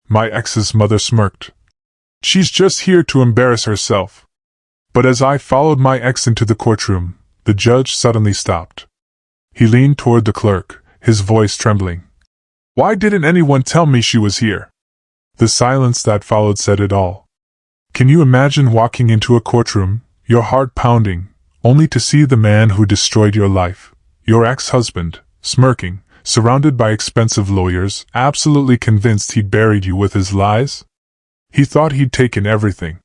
My ex's mother smirked. She's just here to embarrass herself. But as I followed my ex into the courtroom, the judge suddenly stopped. He leaned toward the clerk, his voice trembling. Why didn't anyone tell me she was here? The silence that followed said it all. Can you imagine walking into a courtroom, your heart pounding, only to see the man who destroyed your life, your ex-husband, smirking, surrounded by expensive lawyers, absolutely convinced he'd buried you with his lies? He thought he'd taken everything.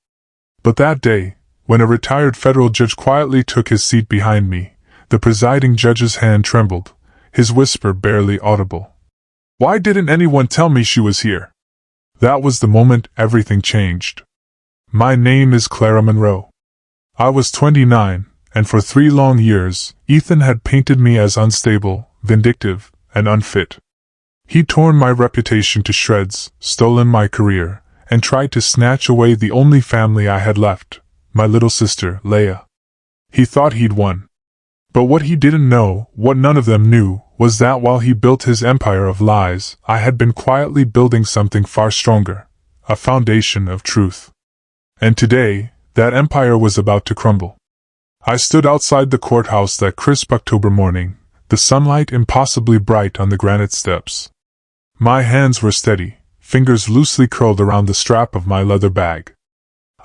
But that day, when a retired federal judge quietly took his seat behind me, the presiding judge's hand trembled, his whisper barely audible. Why didn't anyone tell me she was here? That was the moment everything changed. My name is Clara Monroe. I was 29, and for 3 long years, Ethan had painted me as unstable, vindictive, and unfit. He'd torn my reputation to shreds, stolen my career, and tried to snatch away the only family I had left, my little sister, Leah. He thought he'd won. But what he didn't know, what none of them knew, was that while he built his empire of lies, I had been quietly building something far stronger, a foundation of truth. And today, that empire was about to crumble. I stood outside the courthouse that crisp October morning, the sunlight impossibly bright on the granite steps. My hands were steady, fingers loosely curled around the strap of my leather bag.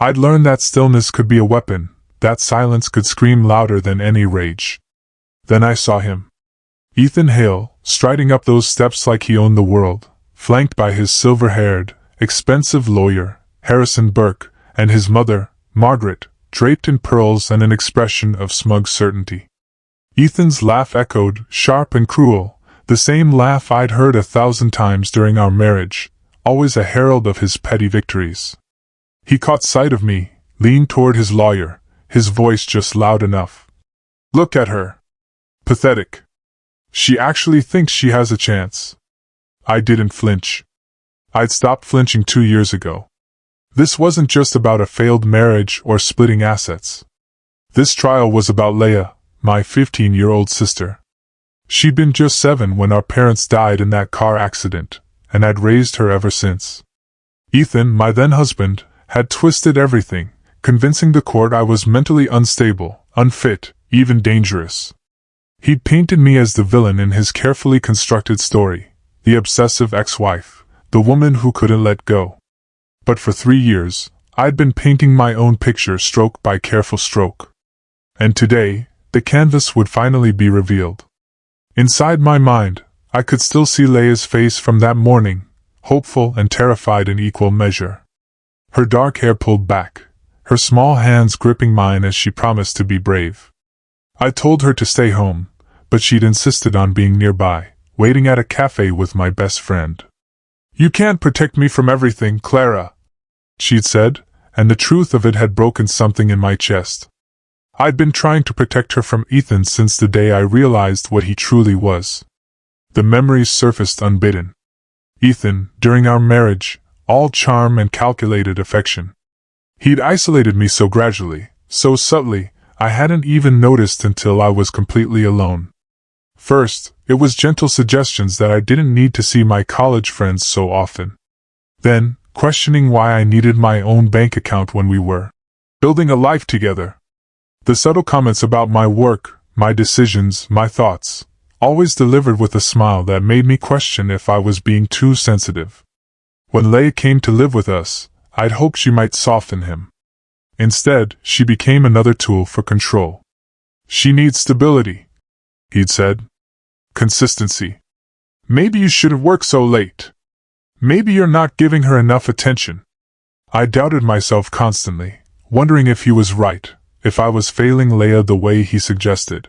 I'd learned that stillness could be a weapon, that silence could scream louder than any rage. Then I saw him. Ethan Hale, striding up those steps like he owned the world, flanked by his silver-haired, expensive lawyer, Harrison Burke, and his mother, Margaret, draped in pearls and an expression of smug certainty. Ethan's laugh echoed, sharp and cruel, the same laugh I'd heard 1,000 times during our marriage, always a herald of his petty victories. He caught sight of me, leaned toward his lawyer, his voice just loud enough. Look at her. Pathetic. She actually thinks she has a chance. I didn't flinch. I'd stopped flinching 2 years ago. This wasn't just about a failed marriage or splitting assets. This trial was about Leah, my 15-year-old sister. She'd been just 7 when our parents died in that car accident, and I'd raised her ever since. Ethan, my then-husband, had twisted everything, convincing the court I was mentally unstable, unfit, even dangerous. He'd painted me as the villain in his carefully constructed story, the obsessive ex-wife, the woman who couldn't let go. But for 3 years, I'd been painting my own picture stroke by careful stroke. And today, the canvas would finally be revealed. Inside my mind, I could still see Leah's face from that morning, hopeful and terrified in equal measure. Her dark hair pulled back, her small hands gripping mine as she promised to be brave. I told her to stay home, but she'd insisted on being nearby, waiting at a cafe with my best friend. You can't protect me from everything, Clara, she'd said, and the truth of it had broken something in my chest. I'd been trying to protect her from Ethan since the day I realized what he truly was. The memories surfaced unbidden. Ethan, during our marriage, all charm and calculated affection. He'd isolated me so gradually, so subtly, I hadn't even noticed until I was completely alone. First, it was gentle suggestions that I didn't need to see my college friends so often. Then, questioning why I needed my own bank account when we were building a life together. The subtle comments about my work, my decisions, my thoughts, always delivered with a smile that made me question if I was being too sensitive. When Leah came to live with us, I'd hoped she might soften him. Instead, she became another tool for control. She needs stability, he'd said. Consistency. Maybe you shouldn't work so late. Maybe you're not giving her enough attention. I doubted myself constantly, wondering if he was right, if I was failing Leah the way he suggested.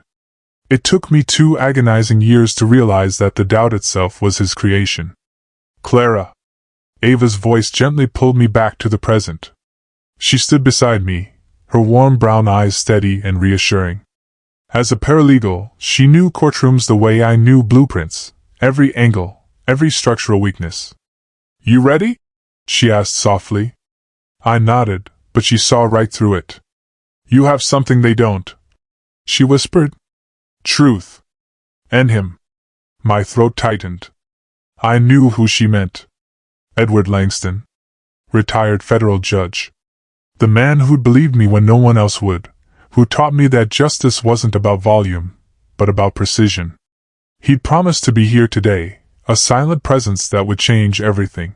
It took me 2 agonizing years to realize that the doubt itself was his creation. Clara. Ava's voice gently pulled me back to the present. She stood beside me, her warm brown eyes steady and reassuring. As a paralegal, she knew courtrooms the way I knew blueprints, every angle, every structural weakness. You ready? She asked softly. I nodded, but she saw right through it. You have something they don't, she whispered. Truth. And him. My throat tightened. I knew who she meant. Edward Langston, retired federal judge. The man who'd believed me when no one else would, who taught me that justice wasn't about volume, but about precision. He'd promised to be here today, a silent presence that would change everything.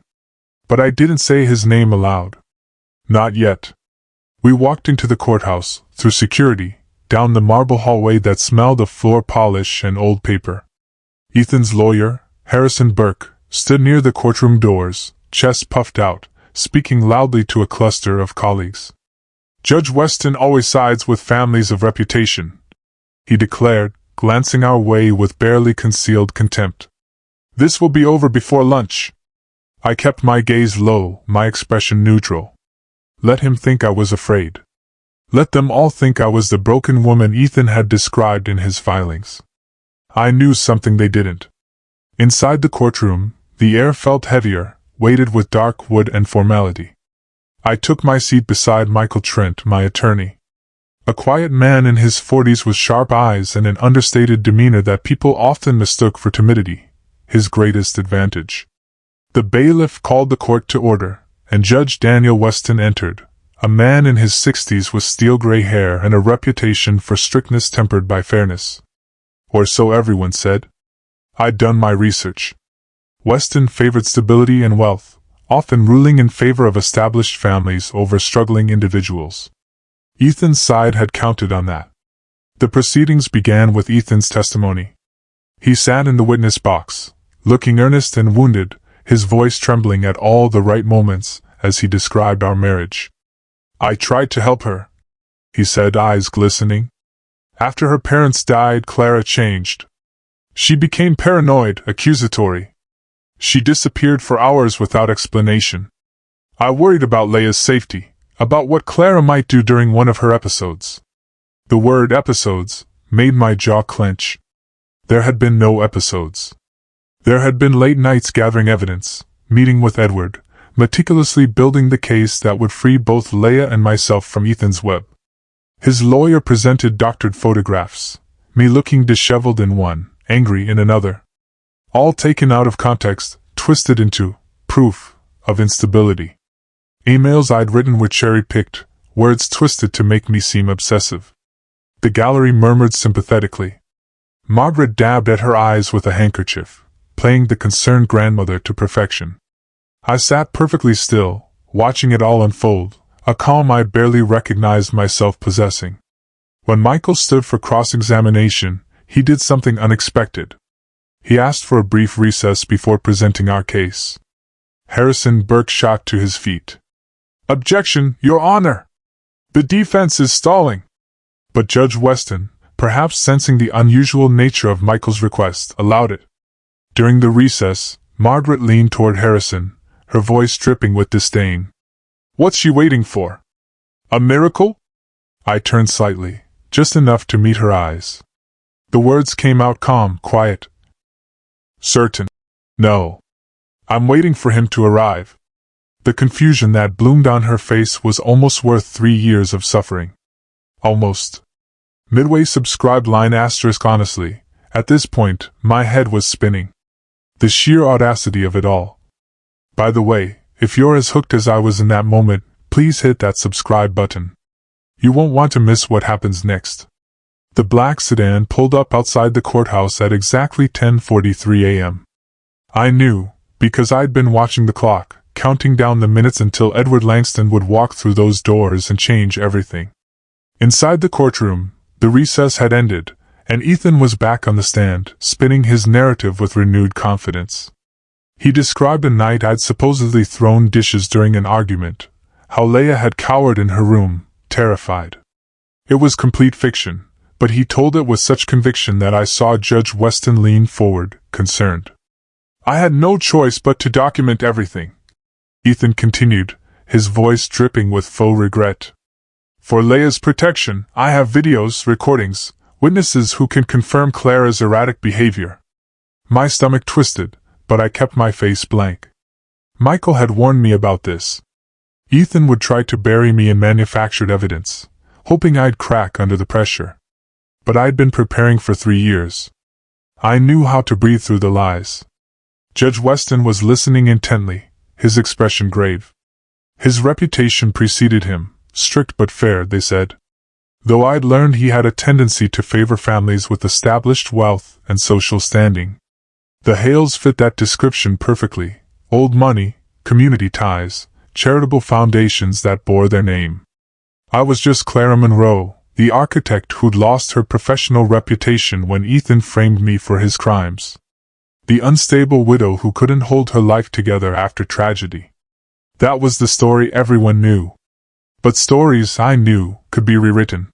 But I didn't say his name aloud. Not yet. We walked into the courthouse, through security, down the marble hallway that smelled of floor polish and old paper. Ethan's lawyer, Harrison Burke, stood near the courtroom doors, chest puffed out, speaking loudly to a cluster of colleagues. Judge Weston always sides with families of reputation, he declared, glancing our way with barely concealed contempt. This will be over before lunch. I kept my gaze low, my expression neutral. Let him think I was afraid. Let them all think I was the broken woman Ethan had described in his filings. I knew something they didn't. Inside the courtroom, the air felt heavier, weighted with dark wood and formality. I took my seat beside Michael Trent, my attorney. A quiet man in his 40s with sharp eyes and an understated demeanor that people often mistook for timidity, his greatest advantage. The bailiff called the court to order, and Judge Daniel Weston entered, a man in his 60s with steel-gray hair and a reputation for strictness tempered by fairness. Or so everyone said. I'd done my research. Weston favored stability and wealth, often ruling in favor of established families over struggling individuals. Ethan's side had counted on that. The proceedings began with Ethan's testimony. He sat in the witness box, looking earnest and wounded, his voice trembling at all the right moments as he described our marriage. I tried to help her, he said, eyes glistening. After her parents died, Clara changed. She became paranoid, accusatory. She disappeared for hours without explanation. I worried about Leia's safety, about what Clara might do during one of her episodes. The word episodes made my jaw clench. There had been no episodes. There had been late nights gathering evidence, meeting with Edward, meticulously building the case that would free both Leia and myself from Ethan's web. His lawyer presented doctored photographs, me looking disheveled in one, angry in another. All taken out of context, twisted into proof of instability. Emails I'd written were cherry-picked, words twisted to make me seem obsessive. The gallery murmured sympathetically. Margaret dabbed at her eyes with a handkerchief, playing the concerned grandmother to perfection. I sat perfectly still, watching it all unfold, a calm I barely recognized myself possessing. When Michael stood for cross-examination, he did something unexpected. He asked for a brief recess before presenting our case. Harrison Burke shot to his feet. Objection, Your Honor! The defense is stalling. But Judge Weston, perhaps sensing the unusual nature of Michael's request, allowed it. During the recess, Margaret leaned toward Harrison, her voice dripping with disdain. What's she waiting for? A miracle? I turned slightly, just enough to meet her eyes. The words came out calm, quiet. Certain. No. I'm waiting for him to arrive. The confusion that bloomed on her face was almost worth 3 years of suffering. Almost. Midway subscribed line asterisk honestly. At this point, my head was spinning. The sheer audacity of it all. By the way, if you're as hooked as I was in that moment, please hit that subscribe button. You won't want to miss what happens next. The black sedan pulled up outside the courthouse at exactly 10:43 a.m. I knew, because I'd been watching the clock, counting down the minutes until Edward Langston would walk through those doors and change everything. Inside the courtroom, the recess had ended, and Ethan was back on the stand, spinning his narrative with renewed confidence. He described a night I'd supposedly thrown dishes during an argument, how Leia had cowered in her room, terrified. It was complete fiction, but he told it with such conviction that I saw Judge Weston lean forward, concerned. I had no choice but to document everything, Ethan continued, his voice dripping with faux regret. For Leia's protection, I have videos, recordings, witnesses who can confirm Clara's erratic behavior. My stomach twisted, but I kept my face blank. Michael had warned me about this. Ethan would try to bury me in manufactured evidence, hoping I'd crack under the pressure. But I'd been preparing for 3 years. I knew how to breathe through the lies. Judge Weston was listening intently, his expression grave. His reputation preceded him, strict but fair, they said. Though I'd learned he had a tendency to favor families with established wealth and social standing. The Hales fit that description perfectly: old money, community ties, charitable foundations that bore their name. I was just Clara Monroe, the architect who'd lost her professional reputation when Ethan framed me for his crimes. The unstable widow who couldn't hold her life together after tragedy. That was the story everyone knew. But stories I knew could be rewritten.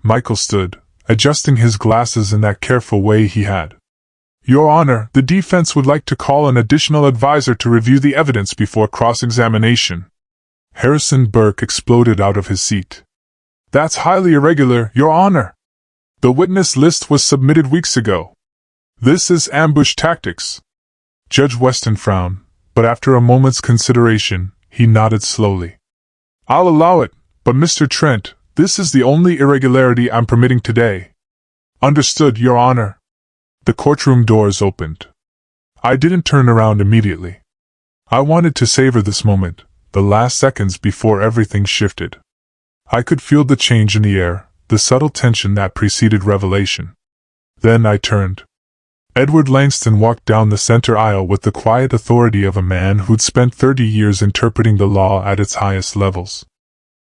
Michael stood, adjusting his glasses in that careful way he had. Your Honor, the defense would like to call an additional advisor to review the evidence before cross-examination. Harrison Burke exploded out of his seat. That's highly irregular, Your Honor. The witness list was submitted weeks ago. This is ambush tactics. Judge Weston frowned, but after a moment's consideration, he nodded slowly. I'll allow it, but Mr. Trent, this is the only irregularity I'm permitting today. Understood, Your Honor. The courtroom doors opened. I didn't turn around immediately. I wanted to savor this moment, the last seconds before everything shifted. I could feel the change in the air, the subtle tension that preceded revelation. Then I turned. Edward Langston walked down the center aisle with the quiet authority of a man who'd spent 30 years interpreting the law at its highest levels.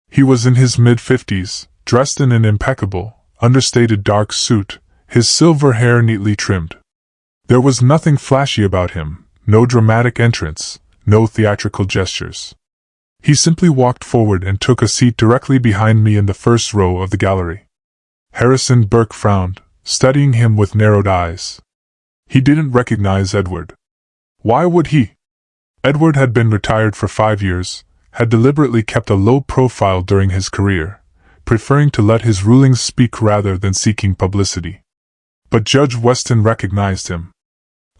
He was in his mid-50s, dressed in an impeccable, understated dark suit, his silver hair neatly trimmed. There was nothing flashy about him, no dramatic entrance, no theatrical gestures. He simply walked forward and took a seat directly behind me in the first row of the gallery. Harrison Burke frowned, studying him with narrowed eyes. He didn't recognize Edward. Why would he? Edward had been retired for 5 years, had deliberately kept a low profile during his career, preferring to let his rulings speak rather than seeking publicity. But Judge Weston recognized him.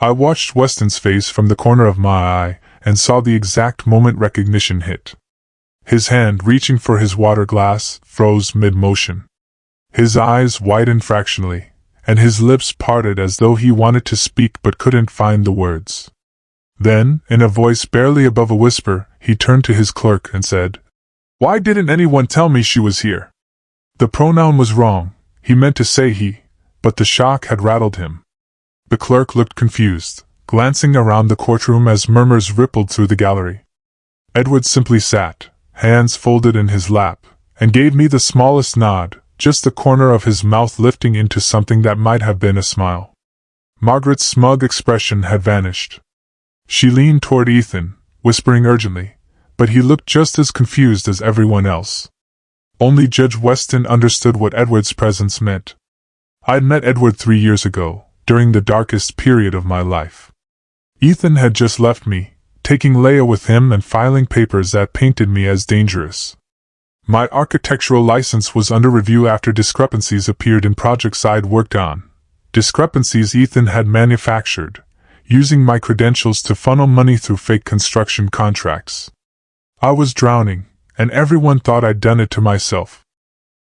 I watched Weston's face from the corner of my eye and saw the exact moment recognition hit. His hand, reaching for his water glass, froze mid-motion. His eyes widened fractionally, and his lips parted as though he wanted to speak but couldn't find the words. Then, in a voice barely above a whisper, he turned to his clerk and said, "Why didn't anyone tell me she was here?" The pronoun was wrong. He meant to say he, but the shock had rattled him. The clerk looked confused, glancing around the courtroom as murmurs rippled through the gallery. Edward simply sat, hands folded in his lap, and gave me the smallest nod, just the corner of his mouth lifting into something that might have been a smile. Margaret's smug expression had vanished. She leaned toward Ethan, whispering urgently, but he looked just as confused as everyone else. Only Judge Weston understood what Edward's presence meant. I'd met Edward 3 years ago, during the darkest period of my life. Ethan had just left me, taking Leia with him and filing papers that painted me as dangerous. My architectural license was under review after discrepancies appeared in projects I'd worked on, discrepancies Ethan had manufactured, using my credentials to funnel money through fake construction contracts. I was drowning, and everyone thought I'd done it to myself.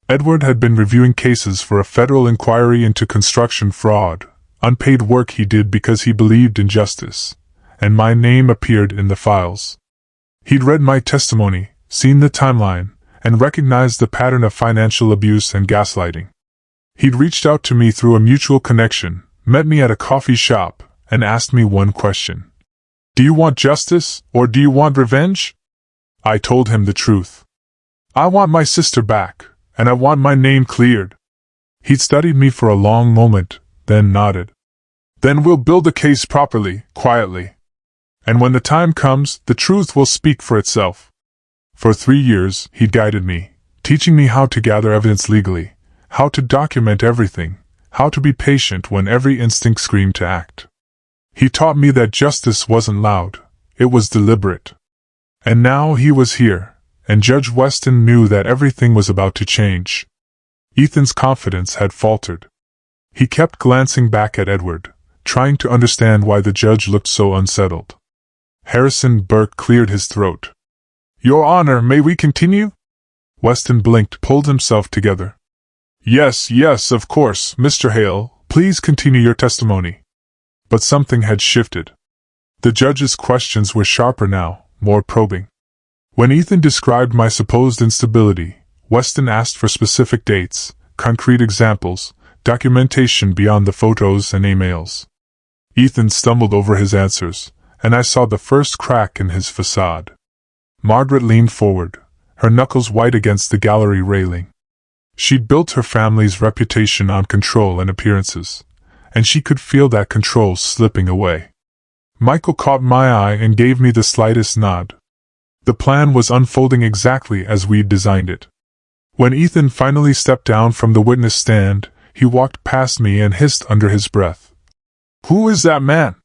Edward had been reviewing cases for a federal inquiry into construction fraud, unpaid work he did because he believed in justice, and my name appeared in the files. He'd read my testimony, seen the timeline, and recognized the pattern of financial abuse and gaslighting. He'd reached out to me through a mutual connection, met me at a coffee shop, and asked me one question. Do you want justice, or do you want revenge? I told him the truth. I want my sister back, and I want my name cleared. He'd studied me for a long moment, then nodded. Then we'll build the case properly, quietly. And when the time comes, the truth will speak for itself. For 3 years, he'd guided me, teaching me how to gather evidence legally, how to document everything, how to be patient when every instinct screamed to act. He taught me that justice wasn't loud, it was deliberate. And now he was here, and Judge Weston knew that everything was about to change. Ethan's confidence had faltered. He kept glancing back at Edward, trying to understand why the judge looked so unsettled. Harrison Burke cleared his throat. Your Honor, may we continue? Weston blinked, pulled himself together. Yes, of course, Mr. Hale, please continue your testimony. But something had shifted. The judge's questions were sharper now, more probing. When Ethan described my supposed instability, Weston asked for specific dates, concrete examples, documentation beyond the photos and emails. Ethan stumbled over his answers, and I saw the first crack in his facade. Margaret leaned forward, her knuckles white against the gallery railing. She'd built her family's reputation on control and appearances, and she could feel that control slipping away. Michael caught my eye and gave me the slightest nod. The plan was unfolding exactly as we'd designed it. When Ethan finally stepped down from the witness stand, he walked past me and hissed under his breath, "Who is that man?"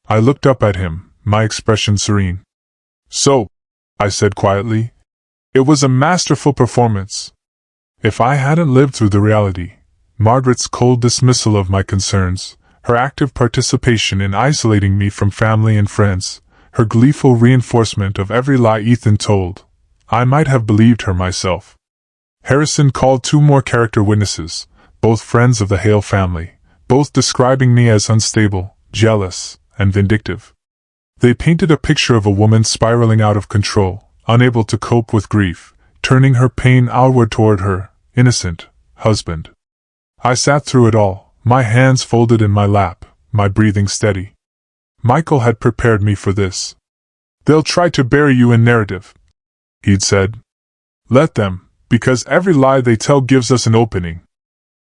I looked up at him, my expression serene. "So," I said quietly, "it was a masterful performance." If I hadn't lived through the reality, Margaret's cold dismissal of my concerns, her active participation in isolating me from family and friends, her gleeful reinforcement of every lie Ethan told, I might have believed her myself. Harrison called 2 more character witnesses, both friends of the Hale family, both describing me as unstable, jealous, and vindictive. They painted a picture of a woman spiraling out of control, unable to cope with grief, turning her pain outward toward her innocent husband. I sat through it all, my hands folded in my lap, my breathing steady. Michael had prepared me for this. "They'll try to bury you in narrative," he'd said. "Let them, because every lie they tell gives us an opening."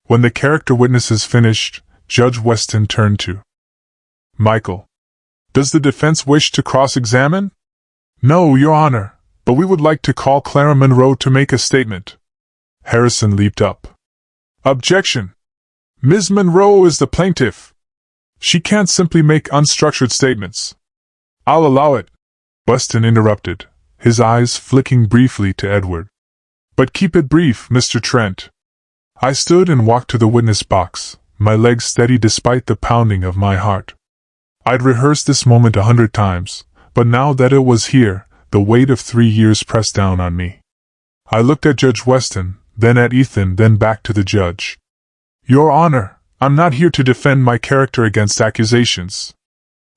When the character witnesses finished, Judge Weston turned to Michael. "Does the defense wish to cross-examine?" "No, Your Honor, but we would like to call Clara Monroe to make a statement." Harrison leaped up. "Objection! Ms. Monroe is the plaintiff. She can't simply make unstructured statements." "I'll allow it," Weston interrupted, his eyes flicking briefly to Edward. "But keep it brief, Mr. Trent." I stood and walked to the witness box, my legs steady despite the pounding of my heart. I'd rehearsed this moment 100 times, but now that it was here, the weight of 3 years pressed down on me. I looked at Judge Weston, then at Ethan, then back to the judge. "Your Honor, I'm not here to defend my character against accusations.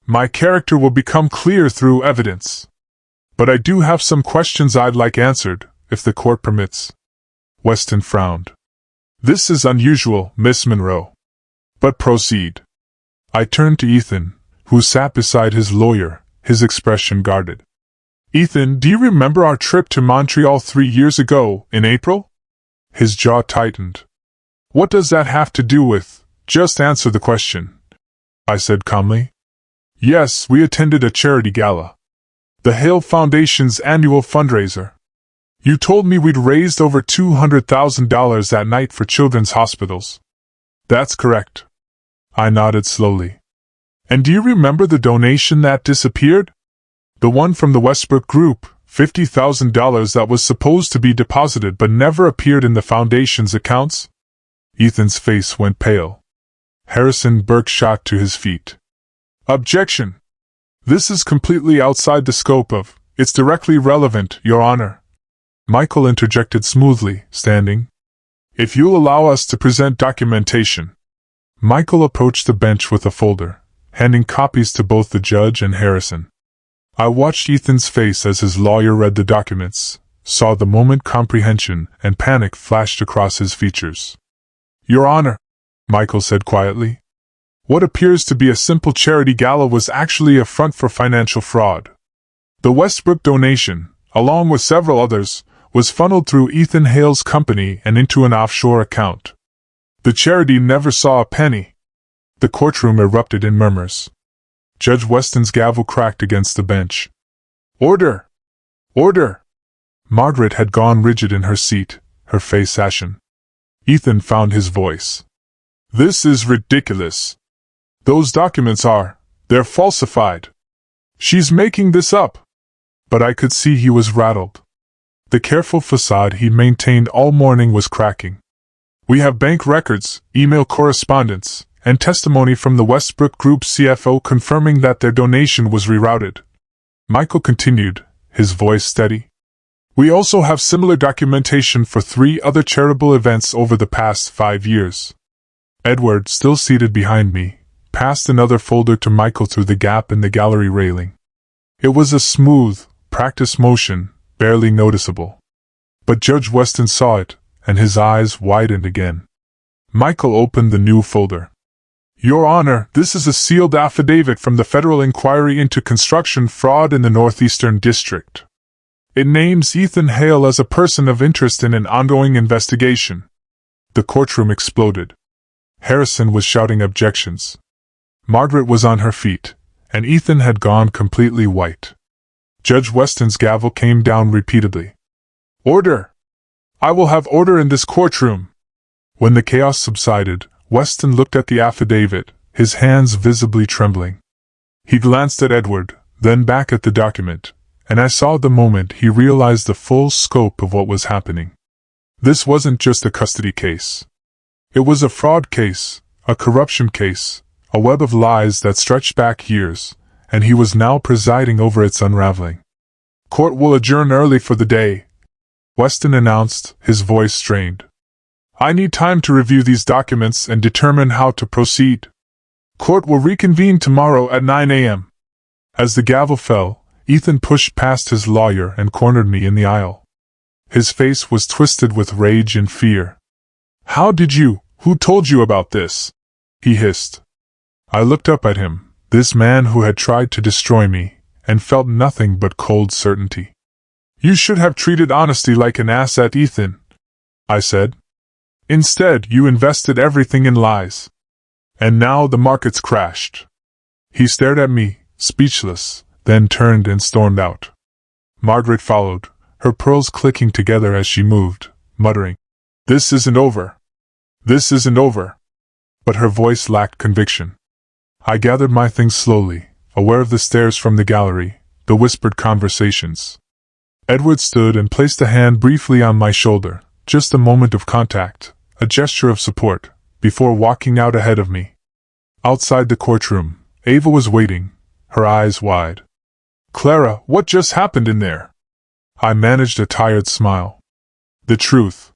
My character will become clear through evidence. But I do have some questions I'd like answered, if the court permits." Weston frowned. "This is unusual, Miss Monroe. But proceed." I turned to Ethan, who sat beside his lawyer, his expression guarded. "Ethan, do you remember our trip to Montreal 3 years ago, in April?" His jaw tightened. "What does that have to do with? Just answer the question," I said calmly. "Yes, we attended a charity gala. The Hale Foundation's annual fundraiser. You told me we'd raised over $200,000 that night for children's hospitals." "That's correct." I nodded slowly. "And do you remember the donation that disappeared? The one from the Westbrook Group, $50,000 that was supposed to be deposited but never appeared in the foundation's accounts?" Ethan's face went pale. Harrison Burke shot to his feet. "Objection! This is completely outside the scope of, it's directly relevant, Your Honor." Michael interjected smoothly, standing. "If you'll allow us to present documentation." Michael approached the bench with a folder, handing copies to both the judge and Harrison. I watched Ethan's face as his lawyer read the documents, saw the moment comprehension and panic flashed across his features. "Your Honor," Michael said quietly, "what appears to be a simple charity gala was actually a front for financial fraud. The Westbrook donation, along with several others, was funneled through Ethan Hale's company and into an offshore account. The charity never saw a penny." The courtroom erupted in murmurs. Judge Weston's gavel cracked against the bench. "Order! Order!" Margaret had gone rigid in her seat, her face ashen. Ethan found his voice. "This is ridiculous. Those documents they're falsified. She's making this up." But I could see he was rattled. The careful facade he maintained all morning was cracking. "We have bank records, email correspondence, and testimony from the Westbrook Group CFO confirming that their donation was rerouted," Michael continued, his voice steady. "We also have similar documentation for 3 other charitable events over the past 5 years." Edward, still seated behind me, passed another folder to Michael through the gap in the gallery railing. It was a smooth, practiced motion, barely noticeable. But Judge Weston saw it, and his eyes widened again. Michael opened the new folder. Your Honor, this is a sealed affidavit from the Federal Inquiry into Construction Fraud in the Northeastern District. It names Ethan Hale as a person of interest in an ongoing investigation. The courtroom exploded. Harrison was shouting objections. Margaret was on her feet, and Ethan had gone completely white. Judge Weston's gavel came down repeatedly. Order! I will have order in this courtroom. When the chaos subsided, Weston looked at the affidavit, his hands visibly trembling. He glanced at Edward, then back at the document, and I saw the moment he realized the full scope of what was happening. This wasn't just a custody case. It was a fraud case, a corruption case, a web of lies that stretched back years, and he was now presiding over its unraveling. Court will adjourn early for the day, Weston announced, his voice strained. I need time to review these documents and determine how to proceed. Court will reconvene tomorrow at 9 a.m. As the gavel fell, Ethan pushed past his lawyer and cornered me in the aisle. His face was twisted with rage and fear. Who told you about this? He hissed. I looked up at him, this man who had tried to destroy me, and felt nothing but cold certainty. You should have treated honesty like an asset, Ethan, I said. Instead, you invested everything in lies. And now the market's crashed. He stared at me, speechless, then turned and stormed out. Margaret followed, her pearls clicking together as she moved, muttering, This isn't over. This isn't over. But her voice lacked conviction. I gathered my things slowly, aware of the stares from the gallery, the whispered conversations. Edward stood and placed a hand briefly on my shoulder, just a moment of contact, a gesture of support, before walking out ahead of me. Outside the courtroom, Ava was waiting, her eyes wide. Clara, what just happened in there? I managed a tired smile. The truth.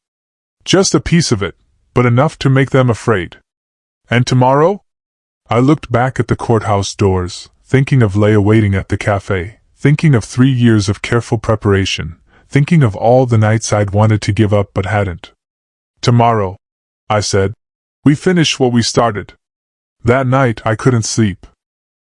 Just a piece of it, but enough to make them afraid. And tomorrow? I looked back at the courthouse doors, thinking of Leia waiting at the cafe, thinking of 3 years of careful preparation, thinking of all the nights I'd wanted to give up but hadn't. Tomorrow, I said. We finish what we started. That night I couldn't sleep.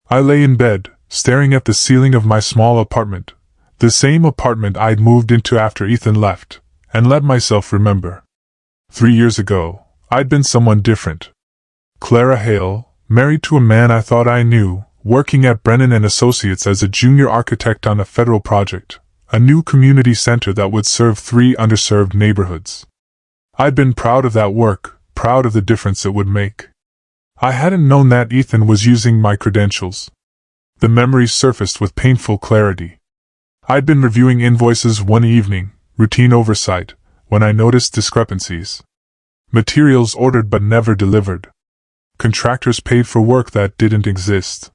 I lay in bed, staring at the ceiling of my small apartment, the same apartment I'd moved into after Ethan left, and let myself remember. 3 years ago, I'd been someone different. Clara Hale, married to a man I thought I knew, working at Brennan & Associates as a junior architect on a federal project, a new community center that would serve 3 underserved neighborhoods. I'd been proud of that work, proud of the difference it would make. I hadn't known that Ethan was using my credentials. The memories surfaced with painful clarity. I'd been reviewing invoices one evening, routine oversight, when I noticed discrepancies. Materials ordered but never delivered. Contractors paid for work that didn't exist.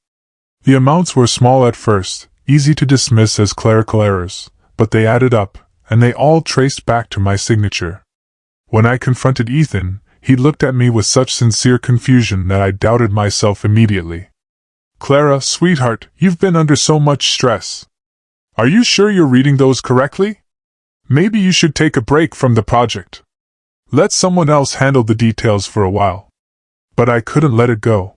The amounts were small at first, easy to dismiss as clerical errors, but they added up, and they all traced back to my signature. When I confronted Ethan, he looked at me with such sincere confusion that I doubted myself immediately. Clara, sweetheart, you've been under so much stress. Are you sure you're reading those correctly? Maybe you should take a break from the project. Let someone else handle the details for a while. But I couldn't let it go.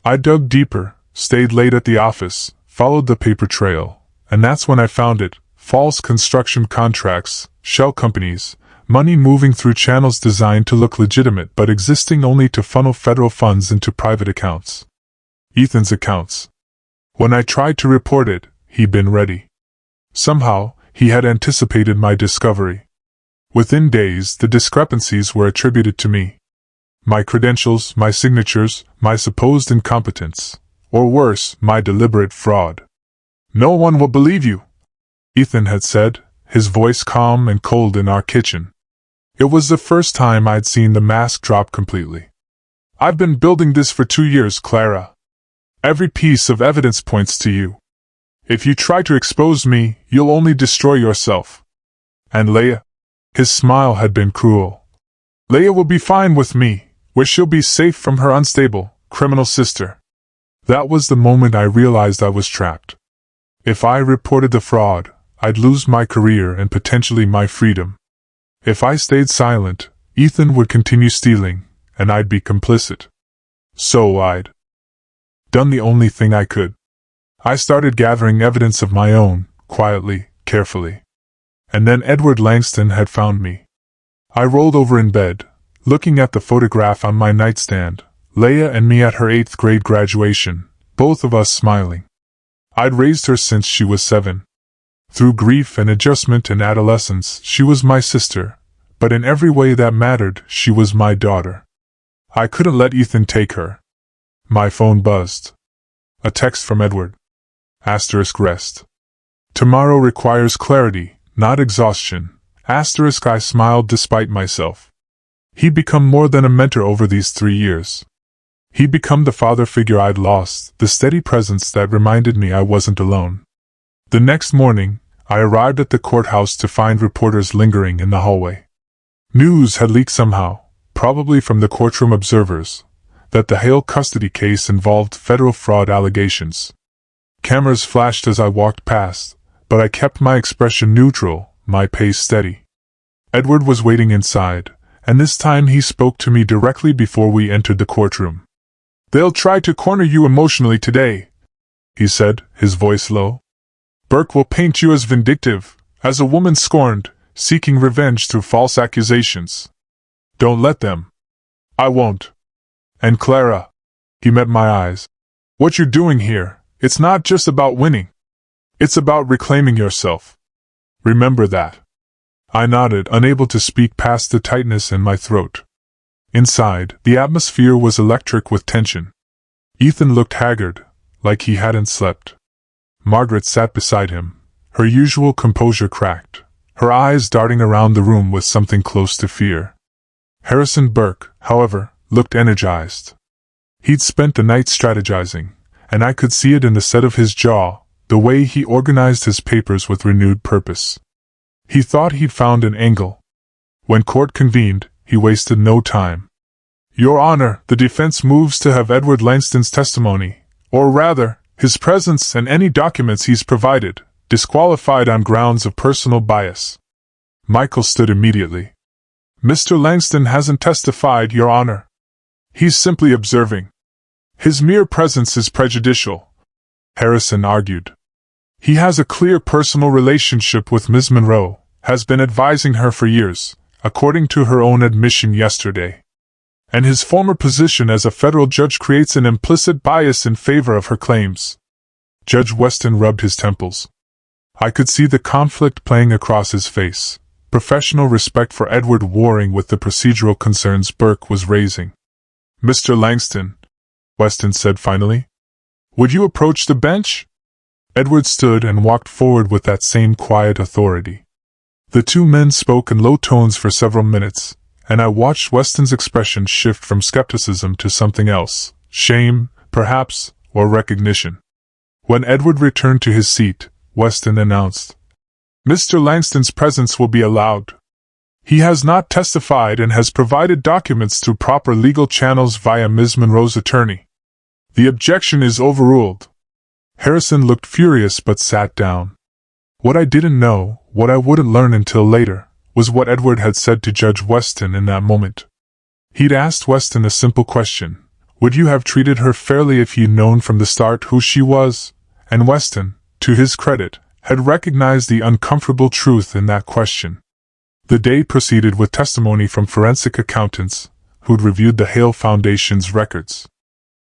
I dug deeper, stayed late at the office, followed the paper trail, and that's when I found it: false construction contracts, shell companies, money moving through channels designed to look legitimate but existing only to funnel federal funds into private accounts. Ethan's accounts. When I tried to report it, he'd been ready. Somehow, he had anticipated my discovery. Within days, the discrepancies were attributed to me. My credentials, my signatures, my supposed incompetence, or worse, my deliberate fraud. No one will believe you, Ethan had said, his voice calm and cold in our kitchen. It was the first time I'd seen the mask drop completely. I've been building this for 2 years, Clara. Every piece of evidence points to you. If you try to expose me, you'll only destroy yourself. And Leia? His smile had been cruel. Leia will be fine with me, where she'll be safe from her unstable, criminal sister. That was the moment I realized I was trapped. If I reported the fraud, I'd lose my career and potentially my freedom. If I stayed silent, Ethan would continue stealing, and I'd be complicit. So I'd done the only thing I could. I started gathering evidence of my own, quietly, carefully. And then Edward Langston had found me. I rolled over in bed, looking at the photograph on my nightstand, Leia and me at her 8th grade graduation, both of us smiling. I'd raised her since she was 7. Through grief and adjustment in adolescence, she was my sister, but in every way that mattered, she was my daughter. I couldn't let Ethan take her. My phone buzzed. A text from Edward. *rest. Tomorrow requires clarity, not exhaustion. I smiled despite myself. He'd become more than a mentor over these 3 years. He'd become the father figure I'd lost, the steady presence that reminded me I wasn't alone. The next morning, I arrived at the courthouse to find reporters lingering in the hallway. News had leaked somehow, probably from the courtroom observers, that the Hale custody case involved federal fraud allegations. Cameras flashed as I walked past, but I kept my expression neutral, my pace steady. Edward was waiting inside, and this time he spoke to me directly before we entered the courtroom. "They'll try to corner you emotionally today," he said, his voice low. "Burke will paint you as vindictive, as a woman scorned, seeking revenge through false accusations. Don't let them." "I won't." "And Clara," he met my eyes, "what you're doing here, it's not just about winning. It's about reclaiming yourself. Remember that." I nodded, unable to speak past the tightness in my throat. Inside, the atmosphere was electric with tension. Ethan looked haggard, like he hadn't slept. Margaret sat beside him, her usual composure cracked, her eyes darting around the room with something close to fear. Harrison Burke, however, looked energized. He'd spent the night strategizing, and I could see it in the set of his jaw, the way he organized his papers with renewed purpose. He thought he'd found an angle. When court convened, he wasted no time. "Your Honor, the defense moves to have Edward Langston's testimony, or rather, his presence and any documents he's provided, disqualified on grounds of personal bias." Michael stood immediately. "Mr. Langston hasn't testified, Your Honor. He's simply observing. His mere presence is prejudicial," Harrison argued. "He has a clear personal relationship with Ms. Monroe, has been advising her for years, according to her own admission yesterday. And his former position as a federal judge creates an implicit bias in favor of her claims." Judge Weston rubbed his temples. I could see the conflict playing across his face, professional respect for Edward warring with the procedural concerns Burke was raising. "Mr. Langston," Weston said finally, "would you approach the bench?" Edward stood and walked forward with that same quiet authority. The two men spoke in low tones for several minutes, and I watched Weston's expression shift from skepticism to something else, shame, perhaps, or recognition. When Edward returned to his seat, Weston announced, "Mr. Langston's presence will be allowed. He has not testified and has provided documents through proper legal channels via Ms. Monroe's attorney. The objection is overruled." Harrison looked furious but sat down. What I didn't know, what I wouldn't learn until later, was what Edward had said to Judge Weston in that moment. He'd asked Weston a simple question: would you have treated her fairly if you'd known from the start who she was? And Weston, to his credit, had recognized the uncomfortable truth in that question. The day proceeded with testimony from forensic accountants, who'd reviewed the Hale Foundation's records.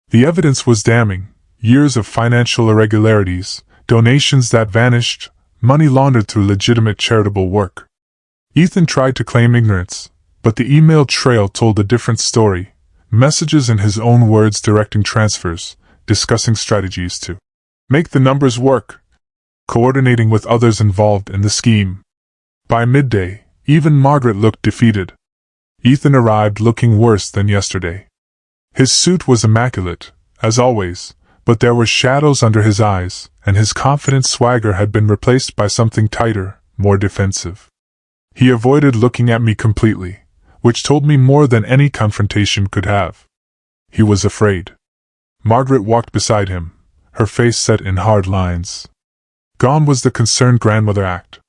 The evidence was damning: years of financial irregularities, donations that vanished, money laundered through legitimate charitable work. Ethan tried to claim ignorance, but the email trail told a different story, messages in his own words directing transfers, discussing strategies to make the numbers work, coordinating with others involved in the scheme. By midday, even Margaret looked defeated. Ethan arrived looking worse than yesterday. His suit was immaculate, as always, but there were shadows under his eyes, and his confident swagger had been replaced by something tighter, more defensive. He avoided looking at me completely, which told me more than any confrontation could have. He was afraid. Margaret walked beside him, her face set in hard lines. Gone was the concerned grandmother act.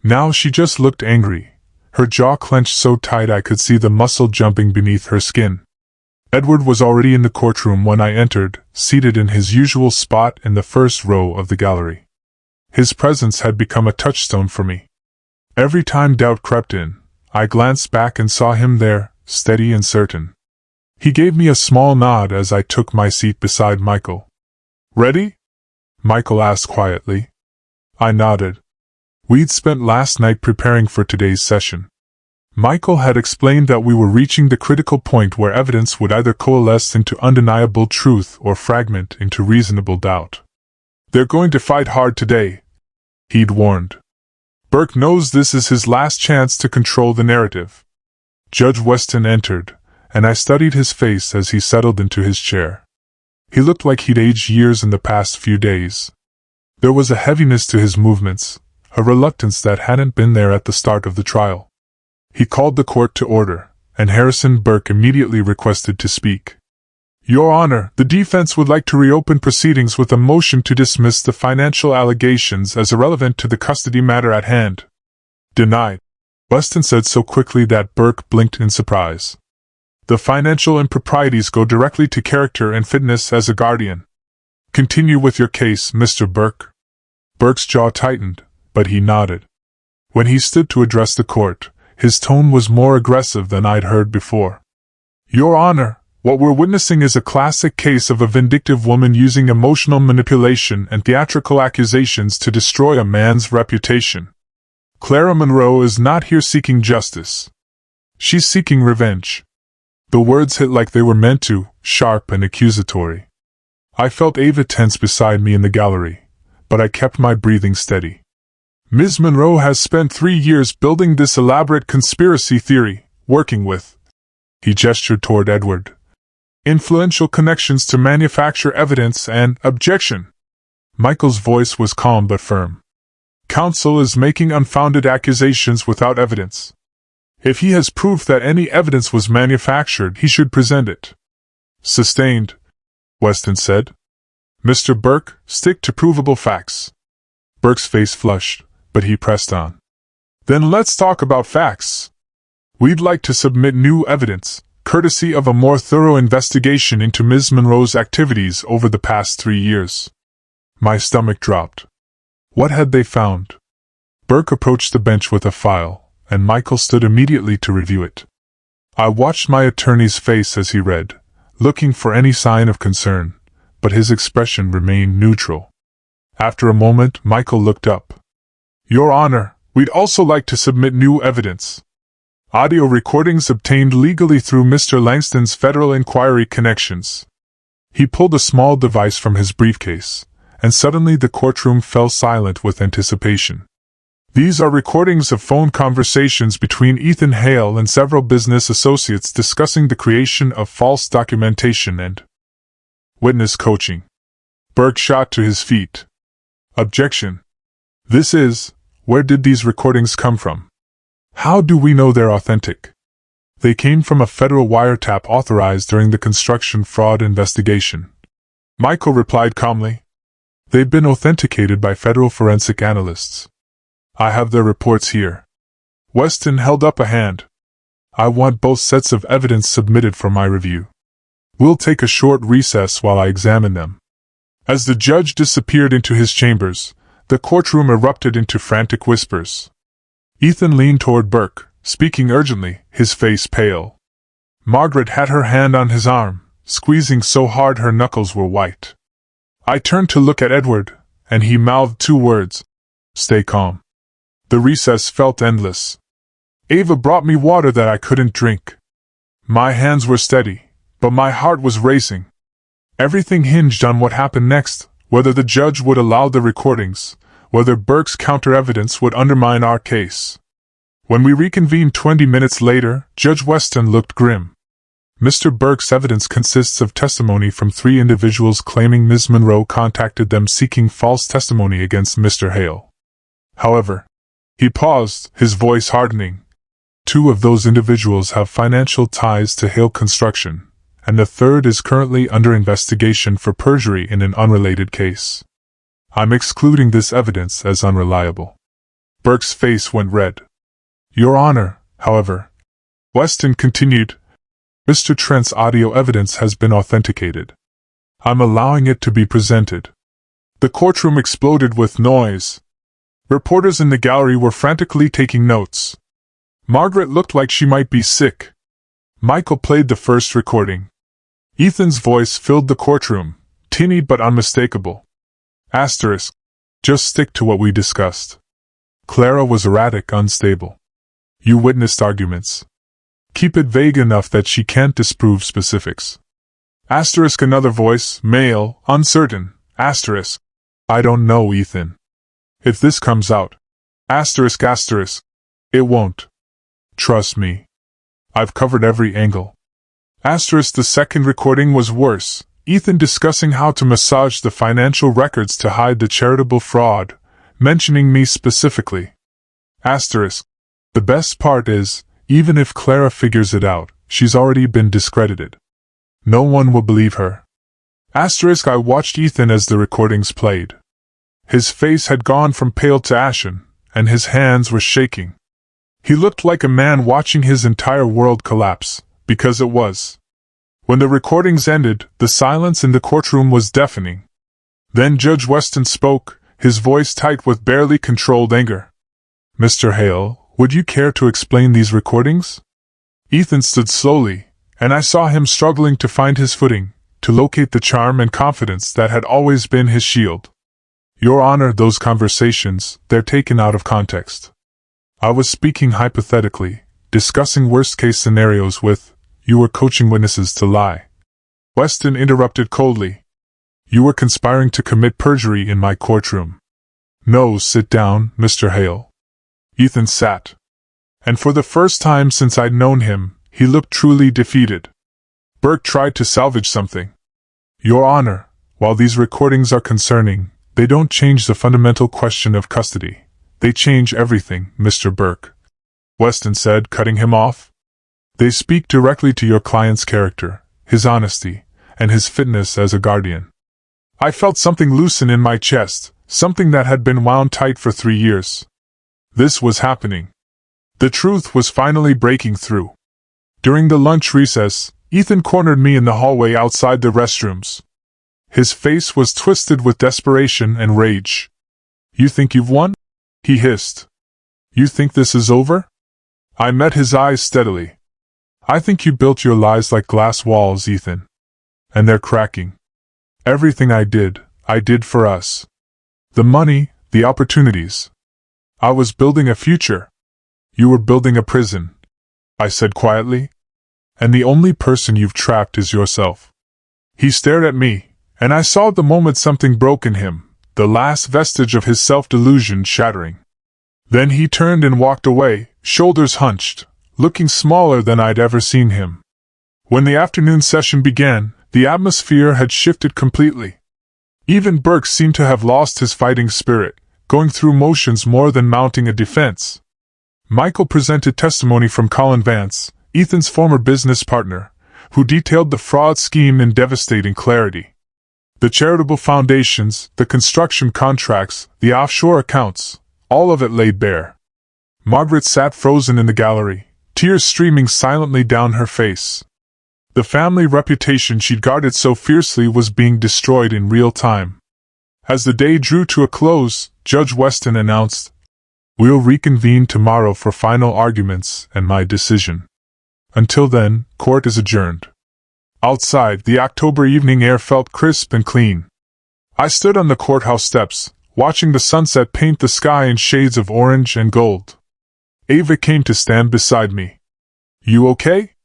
Now she just looked angry, her jaw clenched so tight I could see the muscle jumping beneath her skin. Edward was already in the courtroom when I entered, seated in his usual spot in the first row of the gallery. His presence had become a touchstone for me. Every time doubt crept in, I glanced back and saw him there, steady and certain. He gave me a small nod as I took my seat beside Michael. "Ready?" Michael asked quietly. I nodded. We'd spent last night preparing for today's session. Michael had explained that we were reaching the critical point where evidence would either coalesce into undeniable truth or fragment into reasonable doubt. "They're going to fight hard today," he'd warned. "Burke knows this is his last chance to control the narrative." Judge Weston entered, and I studied his face as he settled into his chair. He looked like he'd aged years in the past few days. There was a heaviness to his movements, a reluctance that hadn't been there at the start of the trial. He called the court to order, and Harrison Burke immediately requested to speak. "Your Honor, the defense would like to reopen proceedings with a motion to dismiss the financial allegations as irrelevant to the custody matter at hand." "Denied," Weston said so quickly that Burke blinked in surprise. "The financial improprieties go directly to character and fitness as a guardian. Continue with your case, Mr. Burke." Burke's jaw tightened, but he nodded. When he stood to address the court, his tone was more aggressive than I'd heard before. "Your Honor, what we're witnessing is a classic case of a vindictive woman using emotional manipulation and theatrical accusations to destroy a man's reputation. Clara Monroe is not here seeking justice. She's seeking revenge." The words hit like they were meant to, sharp and accusatory. I felt Ava tense beside me in the gallery, but I kept my breathing steady. "Ms. Monroe has spent 3 years building this elaborate conspiracy theory, working with," he gestured toward Edward, "influential connections to manufacture evidence and objection." Michael's voice was calm but firm. "Counsel is making unfounded accusations without evidence. If he has proof that any evidence was manufactured, he should present it." "Sustained," Weston said. "Mr. Burke, stick to provable facts." Burke's face flushed, but he pressed on. "Then let's talk about facts. We'd like to submit new evidence, courtesy of a more thorough investigation into Ms. Monroe's activities over the past 3 years. My stomach dropped. What had they found? Burke approached the bench with a file, and Michael stood immediately to review it. I watched my attorney's face as he read, looking for any sign of concern, but his expression remained neutral. After a moment, Michael looked up. "Your Honor, we'd also like to submit new evidence. Audio recordings obtained legally through Mr. Langston's federal inquiry connections." He pulled a small device from his briefcase, and suddenly the courtroom fell silent with anticipation. "These are recordings of phone conversations between Ethan Hale and several business associates discussing the creation of false documentation and witness coaching." Burke shot to his feet. "Objection. Where did these recordings come from? How do we know they're authentic?" "They came from a federal wiretap authorized during the construction fraud investigation," Michael replied calmly. "They've been authenticated by federal forensic analysts. I have their reports here." Weston held up a hand. "I want both sets of evidence submitted for my review. We'll take a short recess while I examine them." As the judge disappeared into his chambers, the courtroom erupted into frantic whispers. Ethan leaned toward Burke, speaking urgently, his face pale. Margaret had her hand on his arm, squeezing so hard her knuckles were white. I turned to look at Edward, and he mouthed 2 words. "Stay calm." The recess felt endless. Ava brought me water that I couldn't drink. My hands were steady, but my heart was racing. Everything hinged on what happened next, whether the judge would allow the recordings, whether Burke's counter-evidence would undermine our case. When we reconvened 20 minutes later, Judge Weston looked grim. "Mr. Burke's evidence consists of testimony from 3 individuals claiming Ms. Monroe contacted them seeking false testimony against Mr. Hale. However," he paused, his voice hardening, "2 of those individuals have financial ties to Hale Construction, and the 3rd is currently under investigation for perjury in an unrelated case." I'm excluding this evidence as unreliable. Burke's face went red. Your Honor, however, Weston continued, Mr. Trent's audio evidence has been authenticated. I'm allowing it to be presented. The courtroom exploded with noise. Reporters in the gallery were frantically taking notes. Margaret looked like she might be sick. Michael played the first recording. Ethan's voice filled the courtroom, tinny but unmistakable. Asterisk. Just stick to what we discussed. Clara was erratic, unstable. You witnessed arguments. Keep it vague enough that she can't disprove specifics. Asterisk. Another voice, male, uncertain. Asterisk. I don't know, Ethan. If this comes out. Asterisk. It won't. Trust me. I've covered every angle. Asterisk. The second recording was worse. Ethan discussing how to massage the financial records to hide the charitable fraud, mentioning me specifically. Asterisk. The best part is, even if Clara figures it out, she's already been discredited. No one will believe her. Asterisk. I watched Ethan as the recordings played. His face had gone from pale to ashen, and his hands were shaking. He looked like a man watching his entire world collapse, because it was. When the recordings ended, the silence in the courtroom was deafening. Then Judge Weston spoke, his voice tight with barely controlled anger. Mr. Hale, would you care to explain these recordings? Ethan stood slowly, and I saw him struggling to find his footing, to locate the charm and confidence that had always been his shield. Your Honor, those conversations, they're taken out of context. I was speaking hypothetically, discussing worst-case scenarios with, you were coaching witnesses to lie. Weston interrupted coldly. You were conspiring to commit perjury in my courtroom. No, sit down, Mr. Hale. Ethan sat. And for the first time since I'd known him, he looked truly defeated. Burke tried to salvage something. Your Honor, while these recordings are concerning, they don't change the fundamental question of custody. They change everything, Mr. Burke. Weston said, cutting him off. They speak directly to your client's character, his honesty, and his fitness as a guardian. I felt something loosen in my chest, something that had been wound tight for 3 years. This was happening. The truth was finally breaking through. During the lunch recess, Ethan cornered me in the hallway outside the restrooms. His face was twisted with desperation and rage. You think you've won? He hissed. You think this is over? I met his eyes steadily. I think you built your lies like glass walls, Ethan. And they're cracking. Everything I did for us. The money, the opportunities. I was building a future. You were building a prison, I said quietly. And the only person you've trapped is yourself. He stared at me, and I saw the moment something broke in him, the last vestige of his self-delusion shattering. Then he turned and walked away, shoulders hunched, looking smaller than I'd ever seen him. When the afternoon session began, the atmosphere had shifted completely. Even Burke seemed to have lost his fighting spirit, going through motions more than mounting a defense. Michael presented testimony from Colin Vance, Ethan's former business partner, who detailed the fraud scheme in devastating clarity. The charitable foundations, the construction contracts, the offshore accounts, all of it laid bare. Margaret sat frozen in the gallery, tears streaming silently down her face. The family reputation she'd guarded so fiercely was being destroyed in real time. As the day drew to a close, Judge Weston announced, "We'll reconvene tomorrow for final arguments and my decision. Until then, court is adjourned." Outside, the October evening air felt crisp and clean. I stood on the courthouse steps, watching the sunset paint the sky in shades of orange and gold. Ava came to stand beside me. "You okay?"